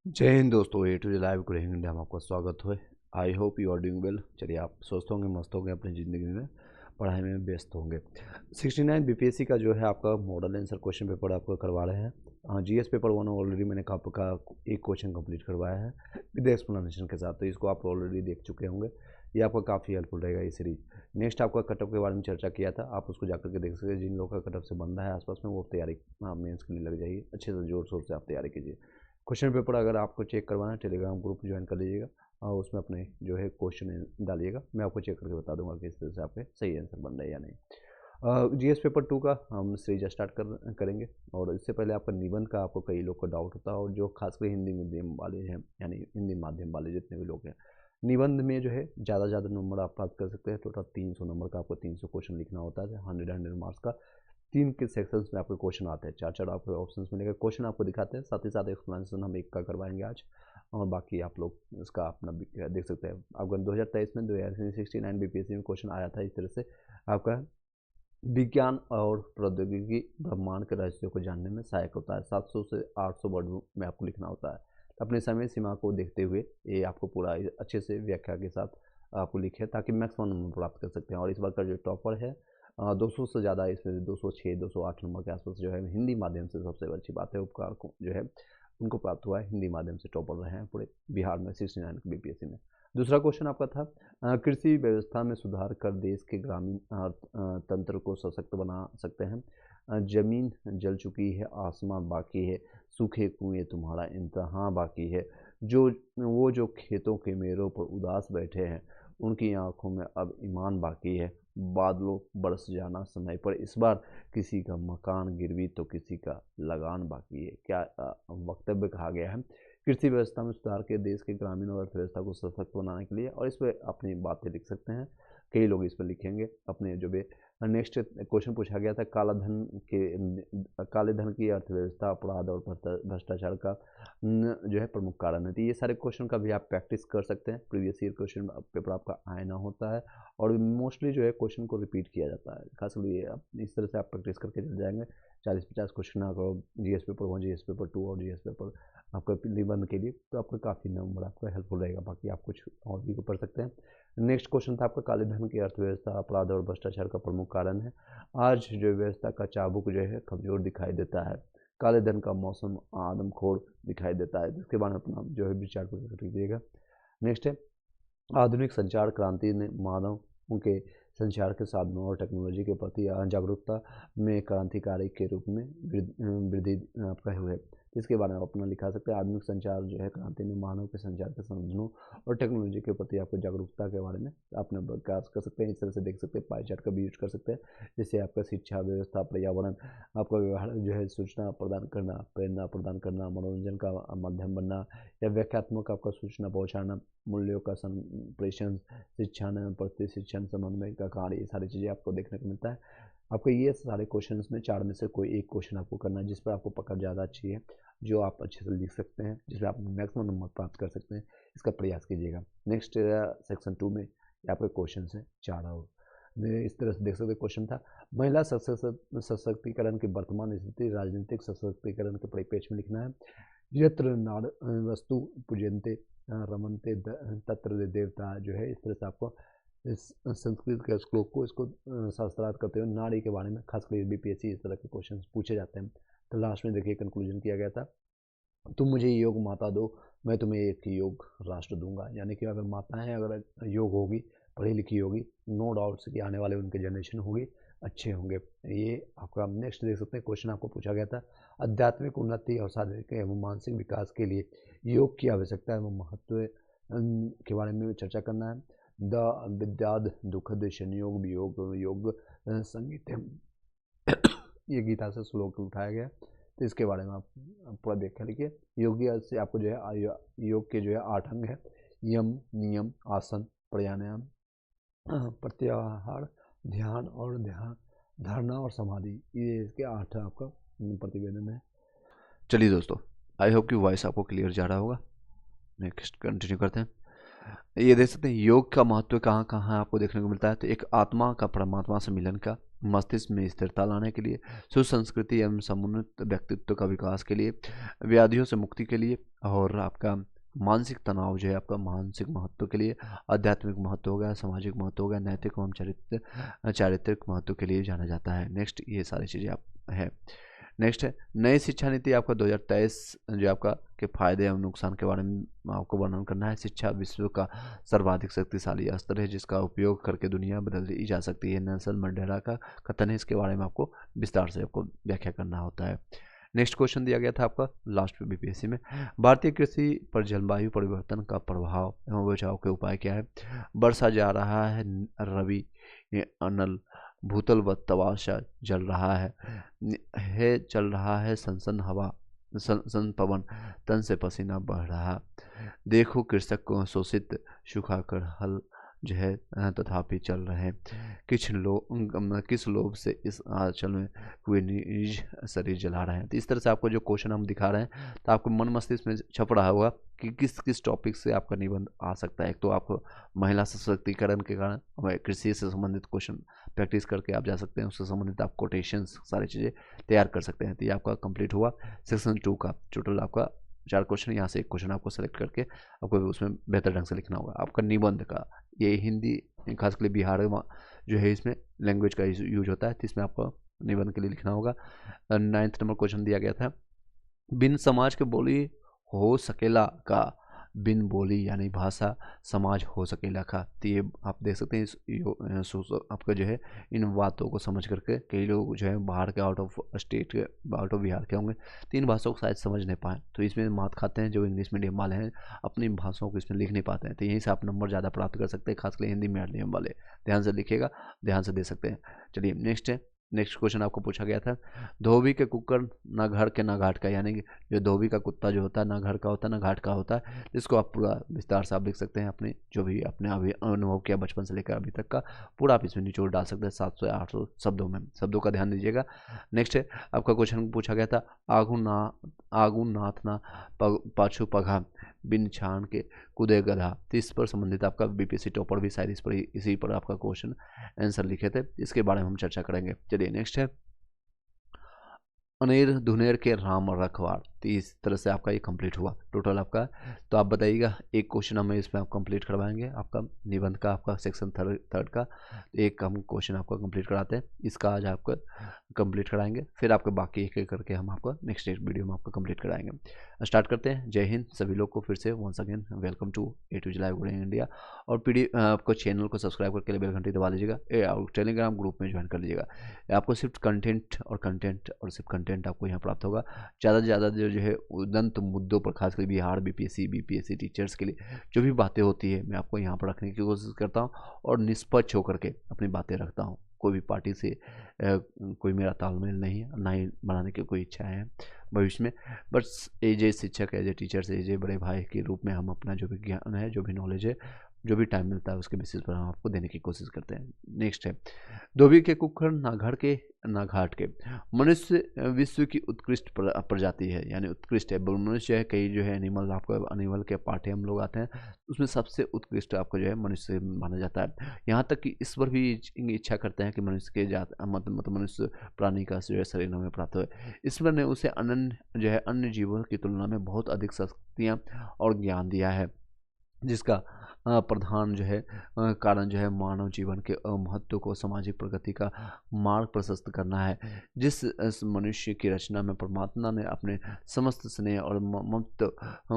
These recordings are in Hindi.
जय हिंद दोस्तों, A to J live growing India में आपका स्वागत है। I hope you are doing well. चलिए, आप स्वस्थ होंगे, मस्त होंगे, अपनी ज़िंदगी में पढ़ाई में व्यस्त होंगे। 69 बीपीएससी का जो है आपका मॉडल आंसर क्वेश्चन पेपर आपको करवा रहे हैं। जीएस पेपर 1 ऑलरेडी मैंने आपका एक क्वेश्चन कंप्लीट करवाया है विद एक्सप्लेनेशन के साथ, तो इसको आप ऑलरेडी देख चुके होंगे। ये आपका काफ़ी हेल्पफुल रहेगा ये सीरीज। नेक्स्ट आपका कटअप के बारे में चर्चा किया था, आप उसको जाकर के देख सकते हैं। जिन लोगों का कटअप से बंदा है आसपास में, वो तैयारी मेंस के लिए लग जाइए, अच्छे से जोर शोर से आप तैयारी कीजिए। क्वेश्चन पेपर अगर आपको चेक करवाना है, टेलीग्राम ग्रुप ज्वाइन कर लीजिएगा और उसमें अपने जो है क्वेश्चन डालिएगा, मैं आपको चेक करके बता दूंगा कि इस तरह से आपके सही आंसर बन रहे हैं या नहीं। जीएस पेपर 2 का हम सीरीज स्टार्ट करेंगे। और इससे पहले आपका निबंध का आपको कई लोग को डाउट होता है, और जो खासकर हिंदी मीडियम वाले हैं, यानी हिंदी माध्यम वाले जितने भी लोग हैं, निबंध में जो है ज़्यादा नंबर आप प्राप्त कर सकते हैं। टोटल 300 नंबर का आपको 300 क्वेश्चन लिखना होता है, 100 मार्क्स का। 3 के सेक्शंस में आपके क्वेश्चन आते हैं, 4 आपको ऑप्शंस मिलेंगे, क्वेश्चन आपको दिखाते हैं, साथ ही साथ एक्सप्लेनेशन हम एक का करवाएंगे आज। और बाकी आप लोग इसका अपना देख सकते हैं। आपका 2023 में 2069 बीपीएससी में क्वेश्चन आया था इस तरह से। आपका विज्ञान और प्रौद्योगिकी ब्रह्मांड के रहस्यों को जानने में सहायक होता है। 700 से 800 वर्ड में आपको लिखना होता है। अपने समय सीमा को देखते हुए ये आपको पूरा अच्छे से व्याख्या के साथ आपको लिखे, ताकि मैक्सिमम नंबर प्राप्त कर सकते हैं। और इस बार का जो टॉपर है 200 से ज़्यादा, इसमें 206 208 नंबर के आसपास जो है हिंदी माध्यम से, सबसे अच्छी बात है, उपकार को जो है उनको प्राप्त हुआ है। हिंदी माध्यम से टॉपर रहे हैं पूरे बिहार में 69 बीपीएससी में। दूसरा क्वेश्चन आपका था कृषि व्यवस्था में सुधार कर देश के ग्रामीण तंत्र को सशक्त बना सकते हैं। जमीन जल चुकी है, आसमां बाकी है, सूखे कुएं तुम्हारा इंतहा बाकी है। जो वो जो खेतों के मेरों पर उदास बैठे हैं, उनकी आंखों में अब ईमान बाकी है। बादलों बरस जाना समय पर, इस बार किसी का मकान गिरवी तो किसी का लगान बाकी है। क्या वक्तव्य कहा गया है? कृषि व्यवस्था में सुधार के देश के ग्रामीण और अर्थव्यवस्था को सशक्त बनाने के लिए, और इस पर अपनी बातें लिख सकते हैं। कई लोग इस पर लिखेंगे अपने जो भी। नेक्स्ट क्वेश्चन पूछा गया था काले धन की अर्थव्यवस्था, अपराध और भ्रष्टाचार का जो है प्रमुख कारण है। तो ये सारे क्वेश्चन का भी आप प्रैक्टिस कर सकते हैं। प्रीवियस ईयर क्वेश्चन पेपर आपका आयना होता है, और मोस्टली जो है क्वेश्चन को रिपीट किया जाता है। खासकर ये इस तरह से आप प्रैक्टिस करके चल जाएंगे। 40-50 क्वेश्चन आपको जीएस पेपर 1, जीएस पेपर 2 और जीएस पेपर आपका निबंध के लिए, तो आपका काफ़ी नंबर आपका हेल्पफुल रहेगा। बाकी आप कुछ और भी पढ़ सकते हैं। नेक्स्ट क्वेश्चन था आपका काले धन की अर्थव्यवस्था, अपराध और भ्रष्टाचार का प्रमुख कारण है। आज जो व्यवस्था का चाबुक जो है कमजोर दिखाई देता है। काले धन का मौसम आदमखोर दिखाई देता है। जिसके बारे में अपना जो है विचार को दीजिएगा। नेक्स्ट है आधुनिक संचार क्रांति ने मानव के संचार के साधनों और टेक्नोलॉजी के प्रति जागरूकता में क्रांतिकारी के रूप में वृद्धि आपका हुए। इसके बारे में अपना लिखा सकते हैं। आधुनिक संचार जो है क्रांति ने मानव के संचार के साधनों और टेक्नोलॉजी के प्रति आपको जागरूकता के बारे में अपना विकास कर सकते हैं। इस तरह से देख सकते हैं, पाई चार्ट का भी यूज कर सकते हैं। जैसे आपका शिक्षा व्यवस्था, पर्यावरण, आपका व्यवहार जो है, सूचना प्रदान करना, प्रेरणा प्रदान करना, मनोरंजन का माध्यम बनना, या व्याख्यात्मक आपका सूचना पहुँचाना, मूल्यों का संप्रेषण, शिक्षण, प्रति शिक्षण, समन्वय का कार्य, ये सारी चीज़ें आपको देखने को मिलता है। आपको ये सारे क्वेश्चंस में 4 में से कोई एक क्वेश्चन आपको करना है जिस पर आपको पकड़ ज़्यादा अच्छी है, जो आप अच्छे से लिख सकते हैं, जिसमें आप मैक्सिमम नंबर प्राप्त कर सकते हैं। इसका प्रयास कीजिएगा। नेक्स्ट सेक्शन 2 में आपके क्वेश्चन है 4 और इस तरह से देख सकते क्वेश्चन था महिला सशक्तिकरण की वर्तमान स्थिति, राजनीतिक सशक्तिकरण के परिप्रेक्ष्य में लिखना है। यत्र नार वस्तु पूजनते रमनते तत्र देवता, जो है इस तरह से आपको इस संस्कृत के श्लोक को इसको शास्त्रार्थ करते हुए नारी के बारे में खासकर बीपीएससी इस तरह के क्वेश्चन पूछे जाते हैं। तो लास्ट में देखिए कंक्लूजन किया गया था, तुम मुझे योग माता दो, मैं तुम्हें एक योग राष्ट्र दूंगा। यानी कि अगर माताएं अगर योग होगी, पढ़ी लिखी होगी, नो डाउट्स कि आने वाले उनके जनरेशन होगी अच्छे होंगे। ये आपका नेक्स्ट देख सकते हैं। क्वेश्चन आपको पूछा गया था आध्यात्मिक उन्नति और शारीरिक एवं मानसिक विकास के लिए योग की आवश्यकता एवं महत्व के बारे में चर्चा करना है। द विद्याद दुखद संयोग वियोग योग संगीत ये गीता से श्लोक उठाया गया। तो इसके बारे में आप पूरा व्याख्या लिखिए। योगी से आपको जो है योग के जो है 8 अंग है। यम, नियम, आसन, प्राणायाम, प्रत्याहार, ध्यान और ध्यान धारणा और समाधि, ये इसके 8 आपका प्रतिवेदन है। चलिए दोस्तों, आई होप कि वॉइस आपको क्लियर जा रहा होगा। नेक्स्ट कंटिन्यू करते हैं। ये देख सकते हैं योग का महत्व कहाँ कहाँ आपको देखने को मिलता है। तो एक आत्मा का परमात्मा से मिलन का मस्तिष्क में स्थिरता लाने के लिए, सुसंस्कृति एवं समुन्नत व्यक्तित्व का विकास के लिए, व्याधियों से मुक्ति के लिए, और आपका मानसिक तनाव जो है आपका मानसिक महत्व के लिए, आध्यात्मिक महत्व हो गया, सामाजिक महत्व हो गया, नैतिक एवं चारित्रिक महत्व के लिए जाना जाता है। नेक्स्ट ये सारी चीज़ें आप है। नेक्स्ट है नई शिक्षा नीति आपका 2023 जो आपका के फायदे एवं नुकसान के बारे में आपको वर्णन करना है। शिक्षा विश्व का सर्वाधिक शक्तिशाली अस्त्र है जिसका उपयोग करके दुनिया बदली जा सकती है। नेल्सन मंडेला का कथन है, इसके बारे में आपको विस्तार से आपको व्याख्या करना होता है। नेक्स्ट क्वेश्चन दिया गया था आपका लास्ट बीपीएससी में, भारतीय कृषि पर जलवायु परिवर्तन का प्रभाव एवं बचाव के उपाय क्या है। वर्षा जा रहा है, रवि अनल भूतल व तवाशा जल रहा है चल रहा है, सनसन हवा सन पवन तन से पसीना बह रहा, देखो कृषक को शोषित सुखाकर हल जो है तथापि चल रहे हैं, किस लोभ से इस आंचल में हुए निज शरीर जला रहे हैं। तो इस तरह से आपको जो क्वेश्चन हम दिखा रहे हैं तो आपको मन मस्तिष्क में छप रहा होगा कि किस किस टॉपिक से आपका निबंध आ सकता है। एक तो आपको महिला सशक्तिकरण के कारण कृषि से संबंधित क्वेश्चन प्रैक्टिस करके आप जा सकते हैं, उससे संबंधित आप कोटेशंस सारी चीज़ें तैयार कर सकते हैं। तो ये आपका कंप्लीट हुआ सेक्शन 2 का। टोटल आपका 4 क्वेश्चन, यहाँ से एक क्वेश्चन आपको सेलेक्ट करके आपको उसमें बेहतर ढंग से लिखना होगा। आपका निबंध का ये हिंदी खासकर बिहार में जो है इसमें लैंग्वेज का यूज होता है, तो इसमें आपको निबंध के लिए लिखना होगा। 9th नंबर क्वेश्चन दिया गया था, बिन समाज के बोली हो सकेला का, बिन बोली यानी भाषा समाज हो सकेला का। तो ये आप देख सकते हैं आपका जो है इन बातों को समझ करके कई लोग जो है बाहर के आउट ऑफ स्टेट के आउट ऑफ बिहार के होंगे तो इन भाषाओं को शायद समझ नहीं पाए, तो इसमें मात खाते हैं जो इंग्लिश मीडियम वाले हैं, अपनी भाषाओं को इसमें लिख नहीं पाते हैं। तो यहीं से आप नंबर ज़्यादा प्राप्त कर सकते हैं, खासकर हिंदी मीडियम वाले। ध्यान से लिखिएगा, ध्यान से दे सकते हैं। चलिए नेक्स्ट क्वेश्चन आपको पूछा गया था, धोबी के कुकर ना घर के ना घाट का, यानी कि जो धोबी का कुत्ता जो होता है ना घर का होता है ना घाट का होता है, इसको आप पूरा विस्तार से आप लिख सकते हैं। अपने जो भी अपने अभी अनुभव किया बचपन से लेकर अभी तक का पूरा आप इसमें निचोड़ डाल सकते हैं 700 या 800 शब्दों में। शब्दों का ध्यान दीजिएगा। नेक्स्ट है आपका क्वेश्चन पूछा गया था, आगू नाथ ना पाछू पघा, बिन छान के कूदे गधा। तो इस पर संबंधित आपका बीपीएससी टॉपर भी शायद इसी पर आपका क्वेश्चन आंसर लिखे थे, इसके बारे में हम चर्चा करेंगे। चलिए नेक्स्ट है अनेर धुनेर के राम रखवार। तो इस तरह से आपका ये कंप्लीट हुआ टोटल आपका। तो आप बताइएगा, एक क्वेश्चन हमें इसमें आप कंप्लीट करवाएंगे आपका निबंध का, आपका सेक्शन थर्ड का एक हम क्वेश्चन आपका कंप्लीट कराते हैं, इसका आज आपका कंप्लीट कराएंगे, फिर आपके बाकी एक एक करके हम आपका नेक्स्ट वीडियो में आपको कंप्लीट कराएंगे। स्टार्ट करते हैं। जय हिंद सभी लोग को फिर से once again welcome to A to Z live coding India. और आपको चैनल को सब्सक्राइब करके बेल घंटी दबा लीजिएगा और टेलीग्राम ग्रुप में ज्वाइन कर लीजिएगा। आपको सिर्फ कंटेंट और सिर्फ कंटेंट आपको यहाँ प्राप्त होगा। ज़्यादा से ज़्यादा जो है उदंत मुद्दों पर, खासकर बिहार बीपीएससी टीचर्स के लिए जो भी बातें होती है मैं आपको यहाँ पर रखने की कोशिश करता हूँ और निष्पक्ष होकर के अपनी बातें रखता हूँ। कोई भी पार्टी से कोई मेरा तालमेल नहीं है, ना ही बनाने की कोई इच्छा है भविष्य में। बस एज ए शिक्षक, as a teachers, as a बड़े भाई के रूप में हम अपना जो भी ज्ञान है, जो भी नॉलेज है, जो भी टाइम मिलता है उसके बेसिस पर हम आपको देने की कोशिश करते हैं। नेक्स्ट है धोबी के कुकर ना घर के ना घाट के। मनुष्य विश्व की उत्कृष्ट प्रजाति है, यानी उत्कृष्ट है। मनुष्य है, कई जो है एनिमल के पाठ्य हम लोग आते हैं, उसमें सबसे उत्कृष्ट आपको जो है मनुष्य माना जाता है। यहाँ तक कि ईश्वर भी इच्छा करते हैं कि मनुष्य के मतलब मनुष्य प्राणी का जो है शरीर हमें प्राप्त हो। ईश्वर ने उसे अनन्य जो है अन्य जीवों की तुलना में बहुत अधिक शक्तियाँ और ज्ञान दिया है, जिसका प्रधान जो है कारण जो है मानव जीवन के महत्व को, सामाजिक प्रगति का मार्ग प्रशस्त करना है। जिस मनुष्य की रचना में परमात्मा ने अपने समस्त स्नेह और ममत्व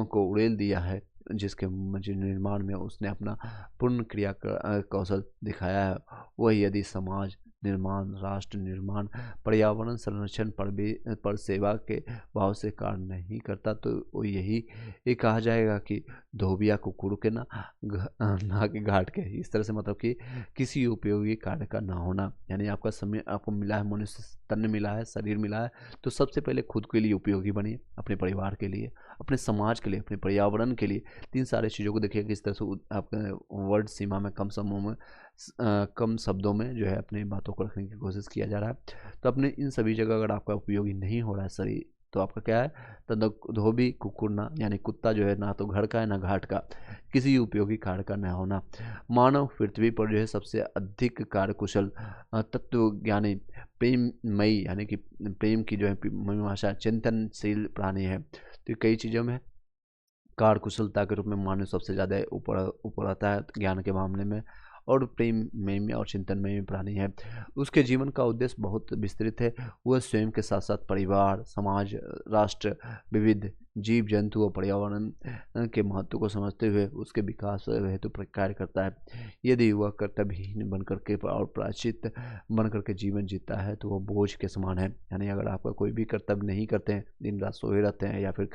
को उड़ेल दिया है, जिसके निर्माण में उसने अपना पूर्ण क्रिया कौशल दिखाया है, वह यदि समाज निर्माण, राष्ट्र निर्माण, पर्यावरण संरक्षण पर सेवा के भाव से कार्य नहीं करता तो वो यही कहा जाएगा कि धोबिया कुकुर के ना के घाट के। इस तरह से मतलब कि किसी उपयोगी कार्य का ना होना, यानी आपका समय आपको मिला है, मनुष्य तन मिला है, शरीर मिला है, तो सबसे पहले खुद के लिए उपयोगी बनिए, अपने परिवार के लिए, अपने समाज के लिए, अपने पर्यावरण के लिए। तीन सारे चीज़ों को देखिए किस तरह से आपके वर्ड सीमा में कम शब्दों में जो है अपनी बातों को रखने की कोशिश किया जा रहा है। तो अपने इन सभी जगह अगर आपका उपयोगी नहीं हो रहा है शरीर तो आपका क्या है, धोबी कुक्कुरना, यानी कुत्ता जो है ना तो घर का है ना घाट का, किसी उपयोगी कार्य का न होना। मानव पृथ्वी पर जो है सबसे अधिक कार्यकुशल तत्वज्ञानी प्रेममयी, यानी कि प्रेम की जो है मीमांसा चिंतनशील प्राणी है। तो कई चीज़ों में कार्य कुशलता के रूप में मानव सबसे ज़्यादा ऊपर ऊपर आता है ज्ञान के मामले में, और प्रेम में और चिंतन में प्राणी है। उसके जीवन का उद्देश्य बहुत विस्तृत है। वह स्वयं के साथ साथ परिवार, समाज, राष्ट्र, विविध जीव जंतु और पर्यावरण के महत्व को समझते हुए उसके विकास हेतु कार्य करता है। यदि वह कर्तव्यहीन बनकर के और प्रायश्चित बनकर के जीवन जीता है तो वह बोझ के समान है। यानी अगर आपका कोई भी कर्तव्य नहीं करते हैं, दिन रात सोए रहते हैं, या फिर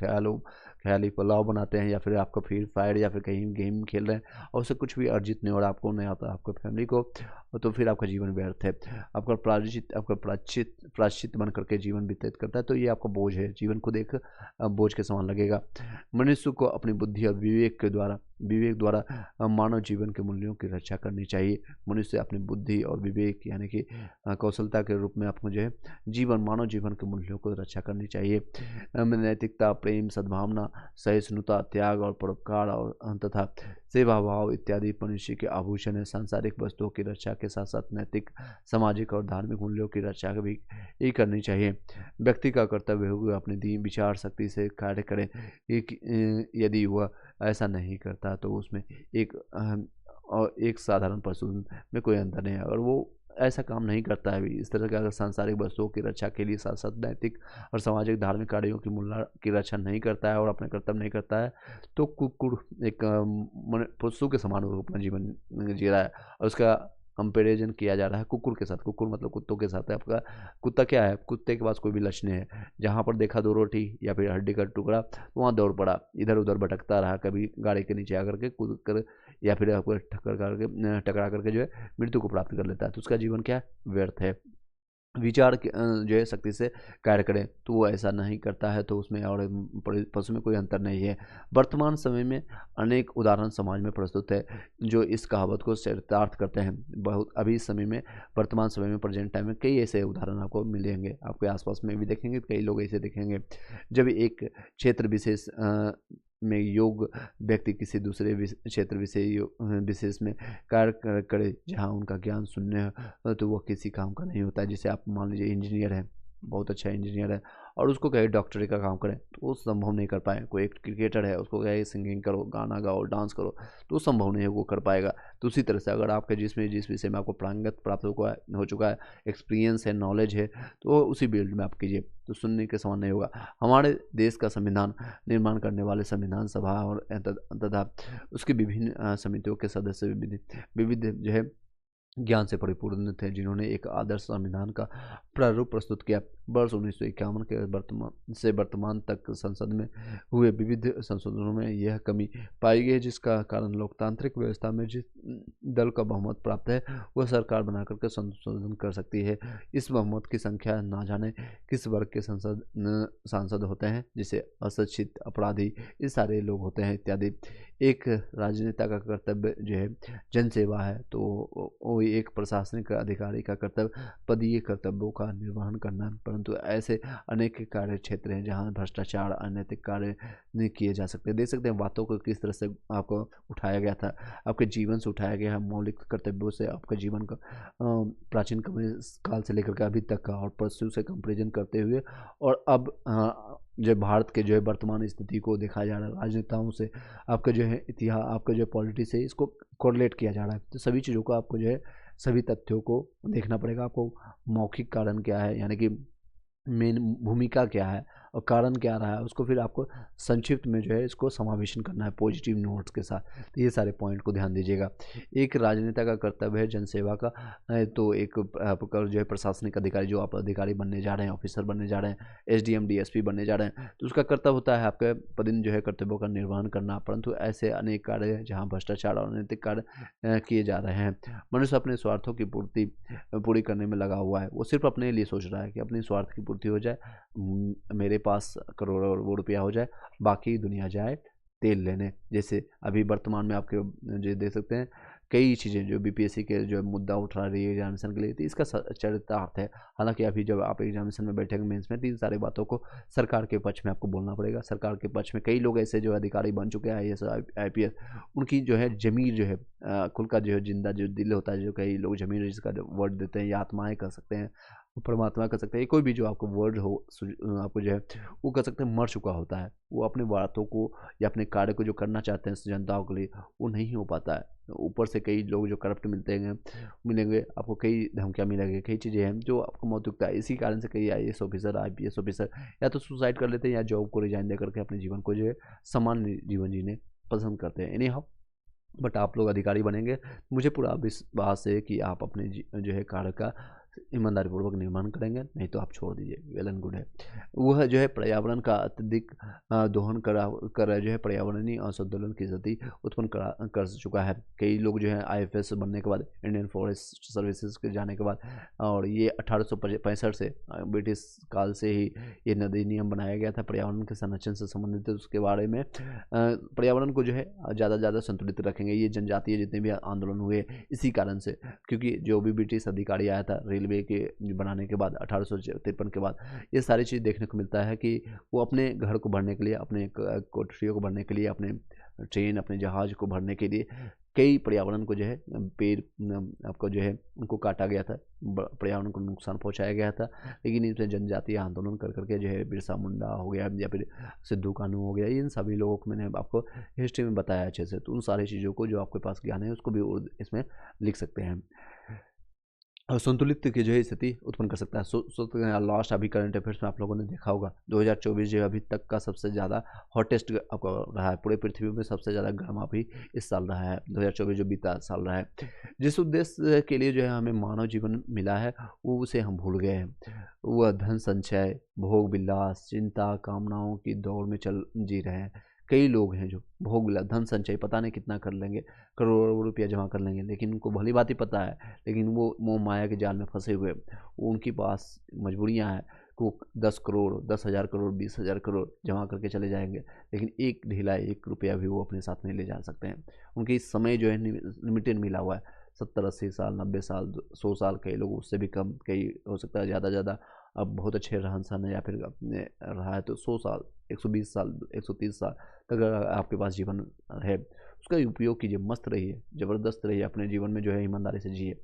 ख्याली पुलाव बनाते हैं, या फिर आपका फ्री फायर या फिर कहीं गेम खेल रहे हैं और उससे कुछ भी अर्जित नहीं हो रहा, आपको नहीं आता, आपको फैमिली को, तो फिर आपका जीवन व्यर्थ है। आपका प्रायश्चित बन करके जीवन व्यतीत करता है तो ये आपका बोझ है, जीवन खुद एक बोझ के समान लगेगा। मनुष्य को अपनी बुद्धि और विवेक द्वारा मानव जीवन के मूल्यों की रक्षा करनी चाहिए। मनुष्य अपनी बुद्धि और विवेक यानी कि कौशलता के रूप में आपको जो है मानव जीवन के मूल्यों को रक्षा करनी चाहिए। नैतिकता, प्रेम, सद्भावना, सहिष्णुता, त्याग और परोपकार और तथा सेवा भाव इत्यादि मनुष्य के आभूषण है। सांसारिक वस्तुओं की रक्षा के साथ साथ नैतिक, सामाजिक और धार्मिक मूल्यों की रक्षा भी ही करनी चाहिए। व्यक्ति का कर्तव्य होगा अपनी दी विचार शक्ति से कार्य करें। यदि वह ऐसा नहीं करता तो उसमें एक साधारण पशु में कोई अंतर नहीं है। अगर वो ऐसा काम नहीं करता है इस तरह का, अगर सांसारिक वस्तुओं की रक्षा के लिए साथ साथ नैतिक और सामाजिक धार्मिक कार्यों की मूल्य की रक्षा नहीं करता है और अपने कर्तव्य नहीं करता है, तो कुकुर एक पशु के समान वो अपना जीवन जी रहा है। और उसका कंपेरिजन किया जा रहा है कुकुर के साथ। कुकुर मतलब कुत्तों के साथ है। आपका कुत्ता क्या है, कुत्ते के पास कोई भी लक्ष्य नहीं है। जहाँ पर देखा 2 रोटी या फिर हड्डी का टुकड़ा तो वहाँ दौड़ पड़ा, इधर उधर भटकता रहा, कभी गाड़ी के नीचे आकर के कूद कर या फिर आपको टकरा करके जो है मृत्यु को प्राप्त कर लेता है। तो उसका जीवन क्या है, व्यर्थ है। विचार जो है शक्ति से कार्य करें तो वो ऐसा नहीं करता है, तो उसमें और पशु में कोई अंतर नहीं है। वर्तमान समय में अनेक उदाहरण समाज में प्रस्तुत है जो इस कहावत को चरितार्थ करते हैं। बहुत अभी इस समय में, वर्तमान समय में, प्रेजेंट टाइम में कई ऐसे उदाहरण आपको मिलेंगे, आपके आसपास में भी देखेंगे, कई लोग ऐसे देखेंगे। जब एक क्षेत्र विशेष में योग व्यक्ति किसी दूसरे क्षेत्र विशेष में कार्य करे जहाँ उनका ज्ञान शून्य है, तो वह किसी काम का नहीं होता है। जैसे आप मान लीजिए इंजीनियर है, बहुत अच्छा इंजीनियर है, और उसको कहे डॉक्टरी का काम करें तो वो संभव नहीं कर पाए। कोई एक क्रिकेटर है, उसको कहे सिंगिंग करो, गाना गाओ, डांस करो, तो संभव नहीं है वो कर पाएगा। तो उसी तरह से अगर आपके जिस विषय में आपको प्रांगत प्राप्त हो चुका है, एक्सपीरियंस है, नॉलेज है, तो उसी फील्ड में आप कीजिए, तो सुनने के समान नहीं होगा। हमारे देश का संविधान निर्माण करने वाले संविधान सभा और तथा उसकी विभिन्न समितियों के सदस्य विविध जो है ज्ञान से परिपूर्ण थे, जिन्होंने एक आदर्श संविधान का प्रारूप प्रस्तुत किया। वर्ष 1951 के वर्तमान तक संसद में हुए विविध संशोधनों में यह कमी पाई गई, जिसका कारण लोकतांत्रिक व्यवस्था में जिस दल का बहुमत प्राप्त है वह सरकार बना करके संशोधन कर सकती है। इस बहुमत की संख्या ना जाने किस वर्ग के सांसद होते हैं, जिसे अशिक्षित, अपराधी, ये सारे लोग होते हैं इत्यादि। एक राजनेता का कर्तव्य जो है जनसेवा है, तो वो एक प्रशासनिक अधिकारी का कर्तव्य पदीय कर्तव्यों का निर्वहन करना। परंतु ऐसे अनेक कार्य क्षेत्र हैं जहां भ्रष्टाचार, अनैतिक कार्य नहीं किए जा सकते। देख सकते हैं बातों को किस तरह से आपको उठाया गया था, आपके जीवन से उठाया गया है, मौलिक कर्तव्यों से आपका जीवन का प्राचीन काल से लेकर के अभी तक का, और पशु से कंपेरिजन करते हुए, और अब जो भारत के जो है वर्तमान स्थिति को देखा जा रहा है, राजनेताओं से आपका जो है इतिहास, आपका जो पॉलिटिक्स है, इसको कोरिलेट किया जा रहा है। तो सभी चीज़ों को आपको जो है सभी तथ्यों को देखना पड़ेगा। आपको मौखिक कारण क्या है, यानी कि मेन भूमिका क्या है और कारण क्या रहा है, उसको फिर आपको संक्षिप्त में जो है इसको समावेशन करना है पॉजिटिव नोट्स के साथ। तो ये सारे पॉइंट को ध्यान दीजिएगा। एक राजनेता का कर्तव्य है जनसेवा का, तो एक आपका जो है प्रशासनिक अधिकारी, जो आप अधिकारी बनने जा रहे हैं, ऑफिसर बनने जा रहे हैं, एसडीएम डीएसपी बनने जा रहे हैं, तो उसका कर्तव्य होता है आपके पदिन जो है कर्तव्यों का निर्वहन करना। परंतु ऐसे अनेक कार्य हैं जहाँ भ्रष्टाचार और अनैतिक कार्य किए जा रहे हैं। मनुष्य अपने स्वार्थों की पूरी करने में लगा हुआ है। वो सिर्फ अपने लिए सोच रहा है कि अपने स्वार्थ की पूर्ति हो जाए, मेरे पास करोड़ों वो रुपया हो जाए, बाकी दुनिया जाए तेल लेने। जैसे अभी वर्तमान में आपके जो देख सकते हैं कई चीज़ें जो बीपीएससी के जो मुद्दा उठा रही है एग्जामिनेशन के लिए, तो इसका चरितार्थ है। हालांकि अभी जब आप एग्जामिनेशन में बैठेंगे मेंस में, तो इन सारी बातों को सरकार के पक्ष में आपको बोलना पड़ेगा। सरकार के पक्ष में कई लोग ऐसे जो अधिकारी बन चुके हैं, IAS IPS, उनकी जो है ज़मीर जो है खुद का जो है जिंदा जो दिल होता है, जो कई लोग ज़मीर जिसका वर्ड देते हैं, या आत्माएँ कर सकते हैं, परमात्मा कर सकते हैं, कोई भी जो आपको वर्ड हो आपको जो है वो कर सकते हैं, मर चुका होता है। वो अपनी बातों को या अपने कार्य को जो करना चाहते हैं जनताओं के लिए, वो नहीं हो पाता है। ऊपर से कई लोग जो करप्ट मिलेंगे आपको, कई धमकियाँ मिलेंगी, कई चीज़ें हैं जो आपको मौत दुखता है। इसी कारण से कई IAS ऑफिसर, IPS ऑफिसर या तो सुसाइड कर लेते हैं, या जॉब को रिजाइन दे करके अपने जीवन को जो है सामान्य जीवन जीने पसंद करते हैं। एनी हाउ, बट आप लोग अधिकारी बनेंगे, मुझे पूरा विश्वास है कि आप अपने जो है कार्य का ईमानदारी पूर्वक निर्माण करेंगे, नहीं तो आप छोड़ दीजिए, वेल एंड गुड है। वह जो है पर्यावरण का अत्यधिक दोहन कर जो है पर्यावरणीय असंतुलन की स्थिति उत्पन्न कर चुका है। कई लोग जो है IFS बनने के बाद, इंडियन फॉरेस्ट सर्विसेज के जाने के बाद, और ये 1865 से ब्रिटिश काल से ही ये नदी नियम बनाया गया था पर्यावरण के संरक्षण से संबंधित। उसके बारे में पर्यावरण को जो है ज़्यादा से ज़्यादा संतुलित रखेंगे। ये जनजातीय जितने भी आंदोलन हुए इसी कारण से, क्योंकि जो भी ब्रिटिश अधिकारी आया था रेलवे के बनाने के बाद 1853 के बाद, ये सारी चीज़ देखने को मिलता है कि वो अपने घर को भरने के लिए, अपने कोठरियों को भरने के लिए, अपने ट्रेन, अपने जहाज को भरने के लिए कई पर्यावरण को जो है पेड़ आपको जो है उनको काटा गया था, पर्यावरण को नुकसान पहुंचाया गया था। लेकिन इसमें जनजातीय आंदोलन कर करके जो है बिरसा मुंडा हो गया, या फिर सिद्धू कानू हो गया, इन सभी लोगों को मैंने आपको हिस्ट्री में बताया अच्छे से। तो उन सारी चीज़ों को जो आपके पास ज्ञान है उसको भी इसमें लिख सकते हैं। और संतुलित की जो है स्थिति उत्पन्न कर सकता है। लास्ट अभी करंट अफेयर्स में आप लोगों ने देखा होगा 2024 जो अभी तक का सबसे ज़्यादा हॉटेस्ट आपका रहा है, पूरे पृथ्वी में सबसे ज़्यादा गर्म अभी इस साल रहा है, 2024 जो बीता साल रहा है। जिस उद्देश्य के लिए जो है हमें मानव जीवन मिला है, वो उसे हम भूल गए हैं। वह धन संचय, भोग विलास, चिंता, कामनाओं की दौड़ में जी रहे हैं। कई लोग हैं जो भोग विलास, धन संचय पता नहीं कितना कर लेंगे, करोड़ों रुपया जमा कर लेंगे, लेकिन उनको भली बात ही पता है, लेकिन वो मोह माया के जाल में फंसे हुए, उनके पास मजबूरियां हैं कि वो 10 करोड़, 10,000 करोड़, 20,000 करोड़ जमा करके चले जाएंगे, लेकिन एक ढीला 1 रुपया भी वो अपने साथ नहीं ले जा सकते हैं। उनकी समय जो है लिमिटेड मिला हुआ है, 70-80 साल, 90 साल, 100 साल, कई लोग उससे भी कम, कई हो सकता है ज़्यादा। अब बहुत अच्छे रहन सहन है या फिर अपने रहा है तो 100 साल, 120 साल, 130 साल तक अगर आपके पास जीवन है, उसका उपयोग कीजिए, मस्त रहिए, ज़बरदस्त रहिए, अपने जीवन में जो है ईमानदारी से जिए।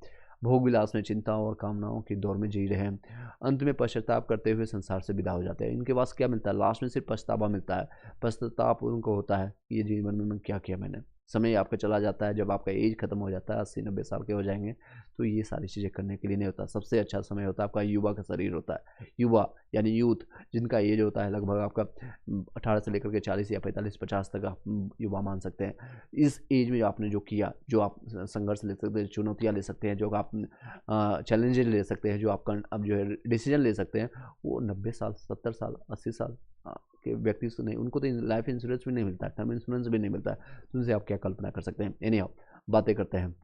भोग विलास में, चिंताओं और कामनाओं की दौर में जी रहे हैं, अंत में पश्चाताप करते हुए संसार से विदा हो जाते हैं। इनके पास क्या मिलता है? लास्ट में सिर्फ पछतावा मिलता है। पश्चाताप उनको होता है कि ये जीवन में मैं क्या किया मैंने। समय आपका चला जाता है, जब आपका एज खत्म हो जाता है, 80-90 साल के हो जाएंगे, तो ये सारी चीज़ें करने के लिए नहीं होता। सबसे अच्छा समय होता है आपका युवा का शरीर होता है, युवा यानी यूथ, जिनका एज होता है लगभग आपका 18 से लेकर के 40 या 45-50 तक आप युवा मान सकते हैं। इस एज में आपने जो किया, जो आप संघर्ष ले सकते हैं, चुनौतियाँ ले सकते हैं, जो आप चैलेंजेस ले सकते हैं, जो आप अब जो है डिसीजन ले सकते हैं, वो 90 साल, 70 साल, 80 साल के व्यक्ति से नहीं। उनको तो लाइफ इंश्योरेंस भी नहीं मिलता है, टर्म इंश्योरेंस भी नहीं मिलता है, तो उनसे आप क्या कल्पना कर सकते हैं। एनी हाउ, बातें करते हैं।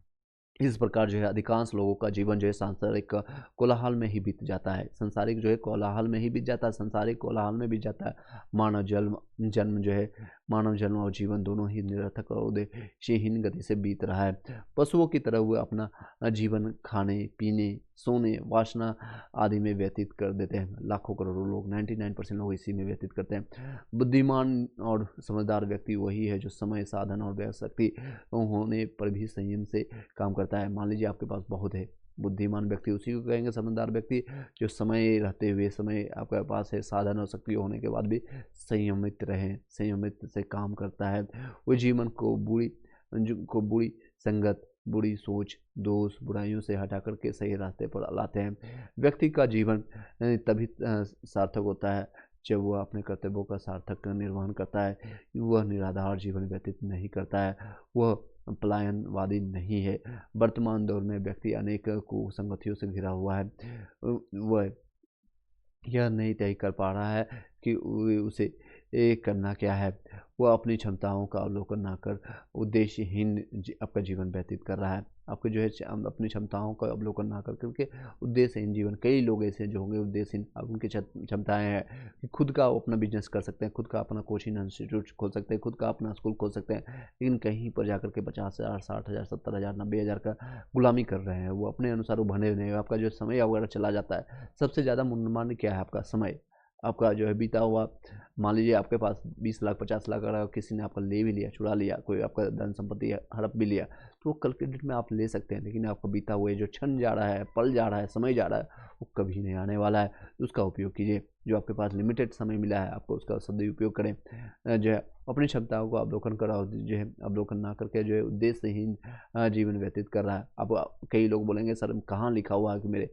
इस प्रकार जो है अधिकांश लोगों का जीवन जो है सांसारिक कोलाहल में ही बीत जाता है, संसारिक जो है कोलाहल में ही बीत जाता है, संसारिक कोलाहल में बीत जाता है। मानव जन्म जो है, मानव जन्म और जीवन दोनों ही निरर्थक और उद्देश्यहीन गति से बीत रहा है। पशुओं की तरह हुए अपना जीवन खाने, पीने, सोने, वासना आदि में व्यतीत कर देते हैं। लाखों करोड़ों लोग, 99% लोग इसी में व्यतीत करते हैं। बुद्धिमान और समझदार व्यक्ति वही है जो समय, साधन और शक्ति होने पर भी संयम से काम करता है। मान लीजिए आपके पास बहुत है, बुद्धिमान व्यक्ति उसी को कहेंगे। समझदार व्यक्ति जो समय रहते हुए, समय आपके पास है, साधन और शक्ति होने के बाद भी संयमित रहे, संयमित से काम करता है। वो जीवन को बुरी संगत, बुरी सोच, दोष, बुराइयों से हटा करके सही रास्ते पर लाते हैं। व्यक्ति का जीवन तभी सार्थक होता है जब वह अपने कर्तव्यों का सार्थक निर्वहन करता है। वह निराधार जीवन व्यतीत नहीं करता है, वह पलायनवादी नहीं है। वर्तमान दौर में व्यक्ति अनेक कुसंगतियों से घिरा हुआ है। वह यह नहीं तय कर पा रहा है कि उसे करना क्या है, वो अपनी क्षमताओं का अवलोकन ना कर उद्देश्यहीन आपका जीवन व्यतीत कर रहा है। आपको जो है अपनी क्षमताओं का अवलोकन ना कर करके उद्देश्यहीन जीवन, कई लोग ऐसे हैं जो होंगे उद्देश्यहीन। अब उनकी क्षमताएं हैं कि खुद का वो अपना बिजनेस कर सकते हैं, खुद का अपना कोचिंग इंस्टीट्यूट खोल सकते हैं, खुद का अपना स्कूल खोल सकते हैं, लेकिन कहीं पर जाकर के 50,000, 60,000, 70,000, 90,000 का गुलामी कर रहे हैं। वो अपने अनुसार वो बने नहीं, आपका जो समय वगैरह चला जाता है। सबसे ज़्यादा मूल्यवान क्या है? आपका समय। आपका जो है बीता हुआ, मान लीजिए आपके पास 20 लाख 50 लाख अगर किसी ने आपका ले भी लिया, चुरा लिया, कोई आपका धन संपत्ति हड़प भी लिया, तो वो कल के डेट में आप ले सकते हैं, लेकिन आपका बीता हुआ जो क्षण जा रहा है, पल जा रहा है, समय जा रहा है, वो कभी नहीं आने वाला है। उसका उपयोग कीजिए। जो आपके पास लिमिटेड समय मिला है, आपको उसका सदुपयोग करें। जो है अपनी क्षमताओं को अवलोकन करा, जो है अवलोकन ना करके जो है उद्देश्यहीन जीवन व्यतीत कर रहा है। अब कई लोग बोलेंगे सर कहाँ लिखा हुआ है कि मेरे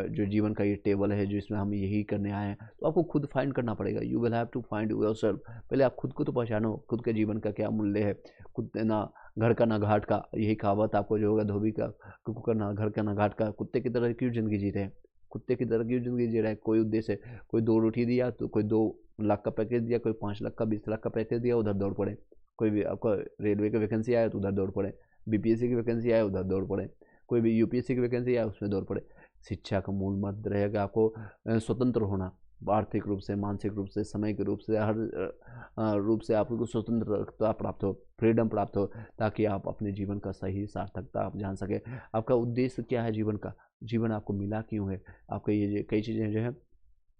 जो जीवन का ये टेबल है जिसमें हम यही करने आए हैं, तो आपको खुद फाइंड करना पड़ेगा। You will have to find yourself. पहले आप खुद को तो पहचानो, खुद के जीवन का क्या मूल्य है। खुद ना घर का ना घाट का, यही कहावत आपको जो होगा धोबी का, कुकुर ना घर का ना घाट का। कुत्ते की तरह क्यों जिंदगी जी रहे हैं? कुत्ते की तरह क्यों जिंदगी जी रहे हैं? कोई उद्देश्य है, कोई 2 रोटी दिया तो कोई 2 लाख का पैकेज दिया, कोई 5 लाख का 20 लाख का पैकेज दिया, उधर दौड़ पड़े। कोई भी आपका रेलवे की वैकेंसी आया तो उधर दौड़ पड़े, बीपीएससी की वैकेंसी आया उधर दौड़ पड़े, कोई भी यूपीएससी की वैकेंसी आया उसमें दौड़ पड़े। शिक्षा का मूल मंत्र रहेगा आपको स्वतंत्र होना, आर्थिक रूप से, मानसिक रूप से, समय के रूप से, हर रूप से आपको स्वतंत्रता प्राप्त हो, फ्रीडम प्राप्त हो, ताकि आप अपने जीवन का सही सार्थकता आप जान सके। आपका उद्देश्य क्या है जीवन का? जीवन आपको मिला क्यों है? आपका ये कई चीज़ें जो है,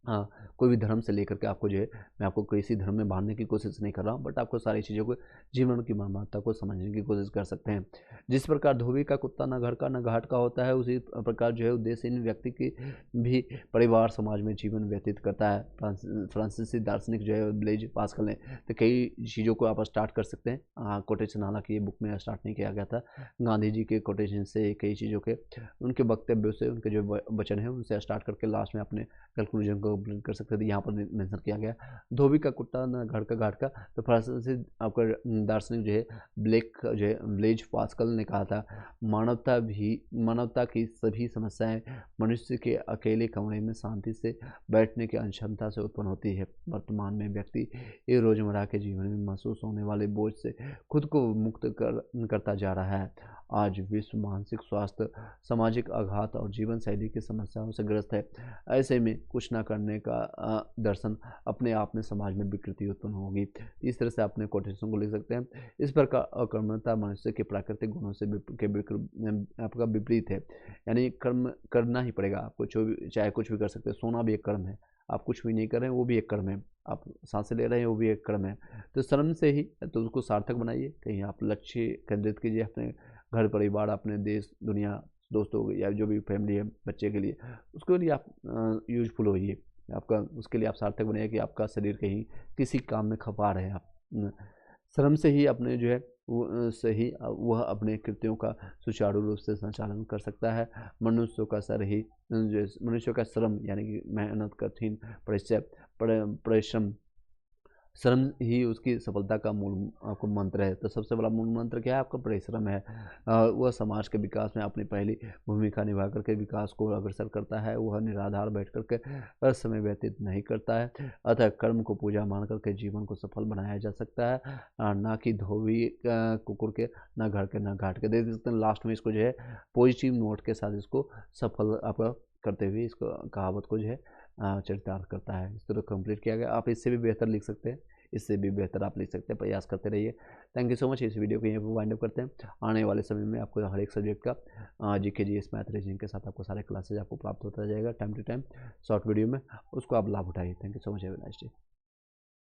हाँ, कोई भी धर्म से लेकर के आपको जो है, मैं आपको किसी धर्म में बांधने की कोशिश नहीं कर रहा हूँ, बट आपको सारी चीज़ों को, जीवन की मर्मात्ता को समझने की कोशिश कर सकते हैं। जिस प्रकार धोबी का कुत्ता ना घर का ना घाट का होता है, उसी प्रकार जो है उद्देश्यहीन व्यक्ति की भी परिवार समाज में जीवन व्यतीत करता है। फ्रांसीसी दार्शनिक जो है ब्लेज पास्कल ने, तो कई चीज़ों को आप स्टार्ट कर सकते हैं। कोटेशन हालांकि ये बुक में स्टार्ट नहीं किया गया था, गांधी जी के कोटेशन से, कई चीज़ों के उनके वक्तव्यों से, उनके जो वचन है उनसे स्टार्ट करके लास्ट में अपने कंक्लूजन को ब्लिंक कर सकते थे। यहाँ पर मेंशन किया गया धोबी का कुत्ता ना घर का घाट का। तो फ्रांसीसी आपका दार्शनिक जो है जो है ब्लेज पास्कल ने कहा था, मानवता की सभी समस्याएं मनुष्य के अकेले कमरे में शांति से बैठने की अक्षमता से उत्पन्न होती है। वर्तमान में व्यक्ति ये रोजमर्रा के जीवन में महसूस होने वाले बोझ से खुद को मुक्त करता जा रहा है। आज विश्व मानसिक स्वास्थ्य, सामाजिक आघात और जीवन शैली की समस्याओं से ग्रस्त है। ऐसे में कुछ ना करने का दर्शन अपने आप में समाज में विकृति उत्पन्न होगी। इस तरह से अपने कोटेशन को लिख सकते हैं। इस प्रकार अकर्मण्यता मनुष्य के प्राकृतिक गुणों से आपका विपरीत है। यानी कर्म करना ही पड़ेगा आपको, चाहे कुछ भी कर सकते हैं। सोना भी एक कर्म है, आप कुछ भी नहीं कर रहे हैं वो भी एक कर्म है, आप सांसें ले रहे हैं वो भी एक कर्म है। तो श्रम से ही तो उसको सार्थक बनाइए। कहीं आप लक्ष्य केंद्रित कीजिए अपने घर परिवार, अपने देश दुनिया, दोस्तों या जो भी फैमिली है, बच्चे के लिए, उसके लिए आप यूजफुल होइए। आपका उसके लिए आप सार्थक बनाइए कि आपका शरीर कहीं किसी काम में खपा रहे हैं आप। श्रम से ही अपने जो है सही वह अपने कृत्यों का सुचारू रूप से संचालन कर सकता है। मनुष्य का सर ही जो मनुष्य का श्रम यानी कि मेहनत, कठिन परिश्रम, श्रम ही उसकी सफलता का मूल आपको मंत्र है। तो सबसे बड़ा मूल मंत्र क्या है? आपका परिश्रम है। वह समाज के विकास में अपनी पहली भूमिका निभा करके विकास को अग्रसर करता है। वह निराधार बैठ करके समय व्यतीत नहीं करता है। अतः कर्म को पूजा मान करके जीवन को सफल बनाया जा सकता है, ना कि धोबी कुकुर के ना घर के ना घाट के। दे सकते हैं लास्ट में इसको जो है पॉजिटिव नोट के साथ इसको सफल आपका करते हुए इसको कहावत को जो है चरितार्थ करता है। इस तरह कंप्लीट किया गया। आप इससे भी बेहतर लिख सकते हैं, इससे भी बेहतर आप लिख सकते हैं। प्रयास करते रहिए। Thank you so much. इस वीडियो को यहीं पर वाइंड अप करते हैं। आने वाले समय में आपको हर एक सब्जेक्ट का जीके जीएस मैथ रीजनिंग के साथ आपको सारे क्लासेज आपको प्राप्त होता जाएगा time to time short video में। उसको आप लाभ उठाइए। Thank you so much. Have a nice day.